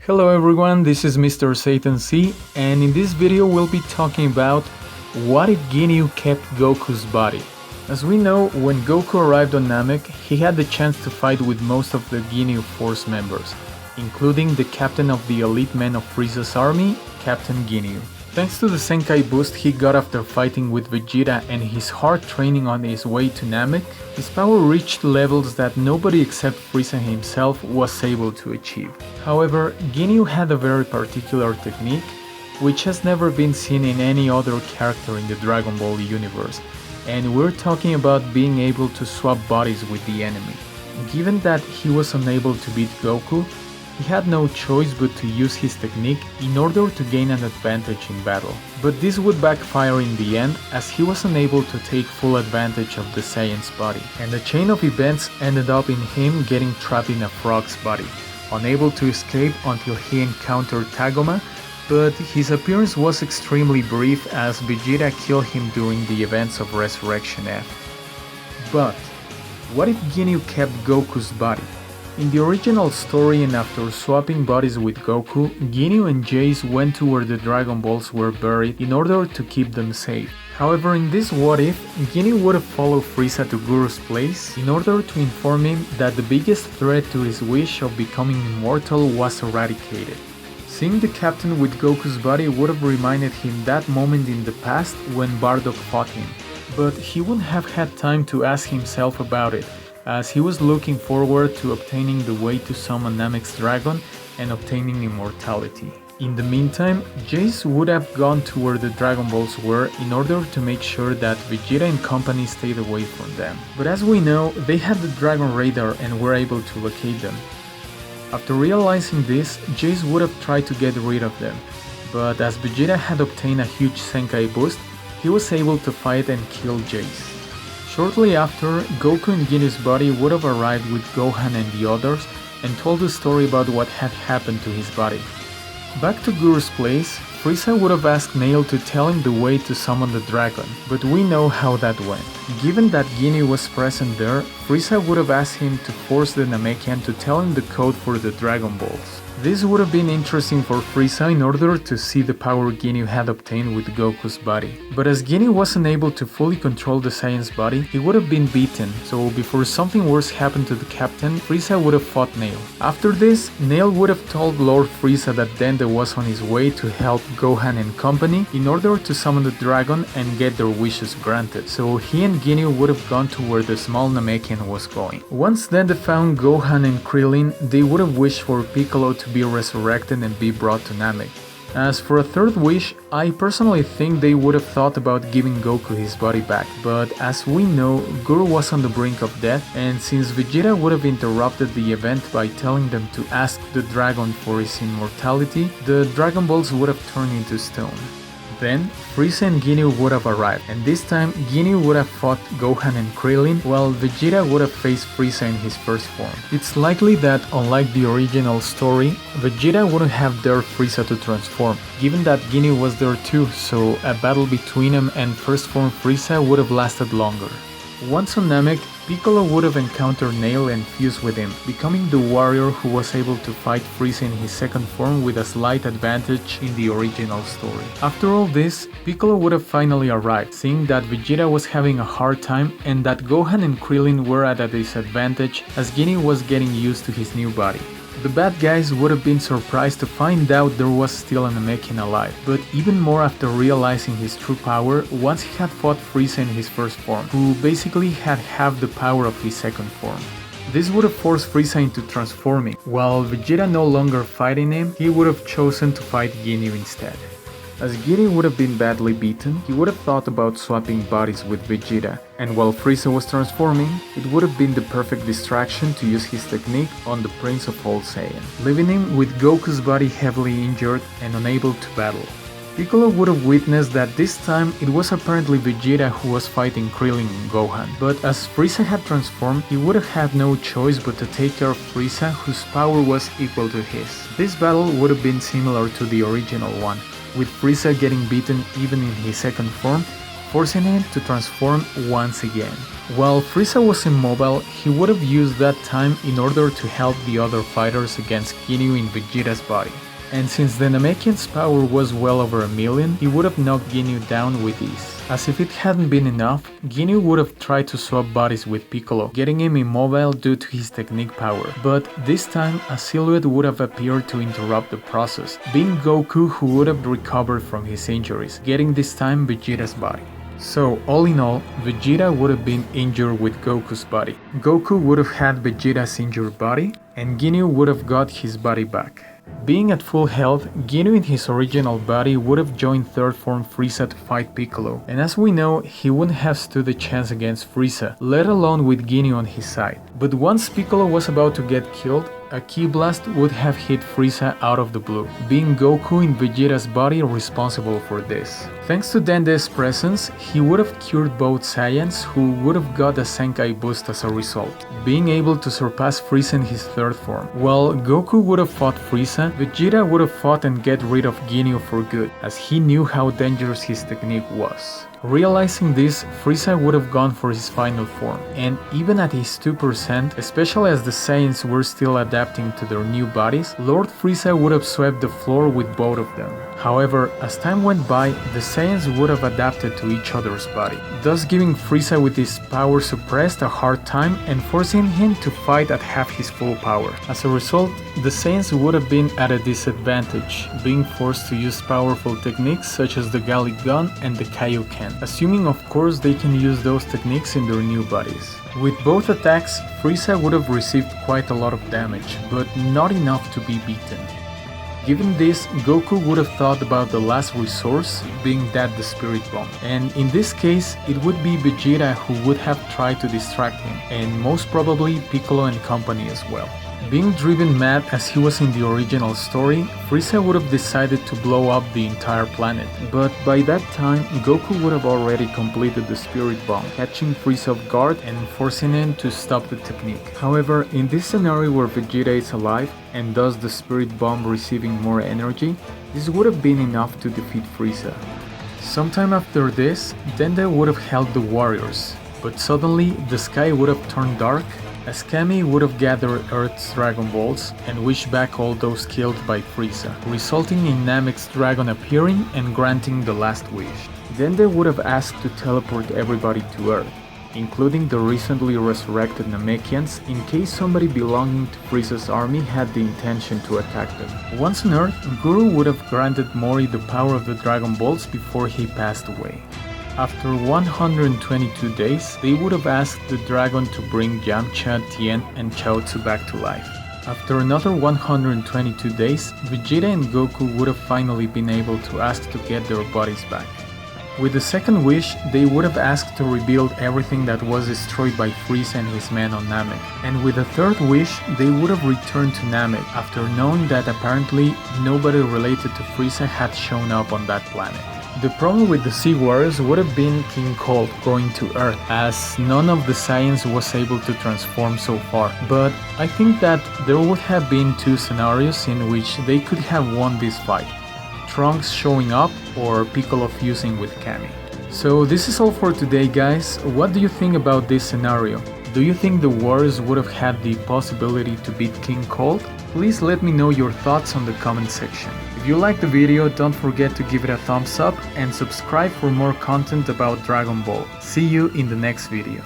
Hello everyone, this is MisterSatanZ, and in this video we'll be talking about what if Ginyu kept Goku's body. As we know, when Goku arrived on Namek, he had the chance to fight with most of the Ginyu Force members, including the captain of the elite men of Frieza's army, Captain Ginyu. Thanks to the Senkai boost he got after fighting with Vegeta and his hard training on his way to Namek, his power reached levels that nobody except Frieza himself was able to achieve. However, Ginyu had a very particular technique, which has never been seen in any other character in the Dragon Ball universe, and we're talking about being able to swap bodies with the enemy. Given that he was unable to beat Goku, he had no choice but to use his technique in order to gain an advantage in battle. But this would backfire in the end, as he was unable to take full advantage of the Saiyan's body, and the chain of events ended up in him getting trapped in a frog's body, unable to escape until he encountered Tagoma, but his appearance was extremely brief as Vegeta killed him during the events of Resurrection F. But what if Ginyu kept Goku's body? In the original story, and after swapping bodies with Goku, Ginyu and Jace went to where the Dragon Balls were buried in order to keep them safe. However, in this what if, Ginyu would have followed Frieza to Guru's place in order to inform him that the biggest threat to his wish of becoming immortal was eradicated. Seeing the captain with Goku's body would have reminded him that moment in the past when Bardock fought him, but he wouldn't have had time to ask himself about it, as he was looking forward to obtaining the way to summon Namek's dragon and obtaining immortality. In the meantime, Jace would have gone to where the Dragon Balls were in order to make sure that Vegeta and company stayed away from them. But as we know, they had the Dragon Radar and were able to locate them. After realizing this, Jace would have tried to get rid of them, but as Vegeta had obtained a huge Senkai boost, he was able to fight and kill Jace. Shortly after, Goku and Ginyu's body would have arrived with Gohan and the others and told the story about what had happened to his body. Back to Guru's place, Frieza would have asked Nail to tell him the way to summon the dragon, but we know how that went. Given that Ginyu was present there, Frieza would have asked him to force the Namekian to tell him the code for the Dragon Balls. This would have been interesting for Frieza in order to see the power Ginyu had obtained with Goku's body. But as Ginyu wasn't able to fully control the Saiyan's body, he would have been beaten, so before something worse happened to the captain, Frieza would have fought Nail. After this, Nail would have told Lord Frieza that Dende was on his way to help Gohan and company in order to summon the dragon and get their wishes granted, so he and Ginyu would have gone to where the small Namekian was going. Once Dende found Gohan and Krillin, they would have wished for Piccolo to be resurrected and be brought to Namek. As for a third wish, I personally think they would have thought about giving Goku his body back, but as we know, Guru was on the brink of death, and since Vegeta would have interrupted the event by telling them to ask the dragon for his immortality, the Dragon Balls would have turned into stone. Then, Frieza and Ginyu would have arrived, and this time Ginyu would have fought Gohan and Krillin, while Vegeta would have faced Frieza in his first form. It's likely that, unlike the original story, Vegeta wouldn't have dared Frieza to transform, given that Ginyu was there too, so a battle between him and first form Frieza would have lasted longer. Once on Namek, Piccolo would have encountered Nail and fused with him, becoming the warrior who was able to fight Frieza in his second form with a slight advantage in the original story. After all this, Piccolo would have finally arrived, seeing that Vegeta was having a hard time and that Gohan and Krillin were at a disadvantage as Ginyu was getting used to his new body. The bad guys would have been surprised to find out there was still a Namekian alive, but even more after realizing his true power once he had fought Frieza in his first form, who basically had half the power of his second form. This would have forced Frieza into transforming. While Vegeta no longer fighting him, he would have chosen to fight Ginyu instead. As Ginyu would have been badly beaten, he would have thought about swapping bodies with Vegeta, and while Frieza was transforming, it would have been the perfect distraction to use his technique on the Prince of All Saiyan, leaving him with Goku's body heavily injured and unable to battle. Piccolo would have witnessed that this time it was apparently Vegeta who was fighting Krillin and Gohan, but as Frieza had transformed, he would have had no choice but to take care of Frieza, whose power was equal to his. This battle would have been similar to the original one, with Frieza getting beaten even in his second form, forcing him to transform once again. While Frieza was immobile, he would have used that time in order to help the other fighters against Ginyu in Vegeta's body. And since the Namekian's power was well over 1,000,000, he would have knocked Ginyu down with ease. As if it hadn't been enough, Ginyu would have tried to swap bodies with Piccolo, getting him immobile due to his technique power. But this time, a silhouette would have appeared to interrupt the process, being Goku, who would have recovered from his injuries, getting this time Vegeta's body. So, all in all, Vegeta would have been injured with Goku's body. Goku would have had Vegeta's injured body, and Ginyu would have got his body back. Being at full health, Ginyu in his original body would have joined third form Frieza to fight Piccolo, and as we know, he wouldn't have stood a chance against Frieza, let alone with Ginyu on his side. But once Piccolo was about to get killed, a Ki Blast would have hit Frieza out of the blue, being Goku in Vegeta's body responsible for this. Thanks to Dende's presence, he would have cured both Saiyans, who would have got a Senkai boost as a result, being able to surpass Frieza in his third form. While Goku would have fought Frieza, Vegeta would have fought and get rid of Ginyu for good, as he knew how dangerous his technique was. Realizing this, Frieza would have gone for his final form, and even at his 2%, especially as the Saiyans were still adapting to their new bodies, Lord Frieza would have swept the floor with both of them. However, as time went by, the Saiyans would have adapted to each other's body, thus giving Frieza with his power suppressed a hard time and forcing him to fight at half his full power. As a result, the Saiyans would have been at a disadvantage, being forced to use powerful techniques such as the Gallic Gun and the Kaioken, assuming of course they can use those techniques in their new bodies. With both attacks, Frieza would have received quite a lot of damage, but not enough to be beaten. Given this, Goku would have thought about the last resource, being that the Spirit Bomb, and in this case, it would be Vegeta who would have tried to distract him, and most probably Piccolo and company as well. Being driven mad as he was in the original story, Frieza would have decided to blow up the entire planet, but by that time, Goku would have already completed the Spirit Bomb, catching Frieza off guard and forcing him to stop the technique. However, in this scenario where Vegeta is alive, and thus the Spirit Bomb receiving more energy, this would have been enough to defeat Frieza. Sometime after this, Dende would have helped the warriors, but suddenly the sky would have turned dark, as Kami would have gathered Earth's Dragon Balls and wished back all those killed by Frieza, resulting in Namek's dragon appearing and granting the last wish. Dende would have asked to teleport everybody to Earth, including the recently resurrected Namekians, in case somebody belonging to Frieza's army had the intention to attack them. Once on Earth, Guru would have granted Mori the power of the Dragon Balls before he passed away. After 122 days, they would have asked the dragon to bring Yamcha, Tien, and Chaozu back to life. After another 122 days, Vegeta and Goku would have finally been able to ask to get their bodies back. With the second wish, they would have asked to rebuild everything that was destroyed by Frieza and his men on Namek. And with the third wish, they would have returned to Namek after knowing that apparently nobody related to Frieza had shown up on that planet. The problem with the Sea Warriors would have been King Cold going to Earth, as none of the Saiyans was able to transform so far, but I think that there would have been two scenarios in which they could have won this fight. Trunks showing up or Piccolo fusing with Kami. So this is all for today, guys. What do you think about this scenario? Do you think the Warriors would have had the possibility to beat King Cold? Please let me know your thoughts on the comment section. If you liked the video, don't forget to give it a thumbs up and subscribe for more content about Dragon Ball. See you in the next video.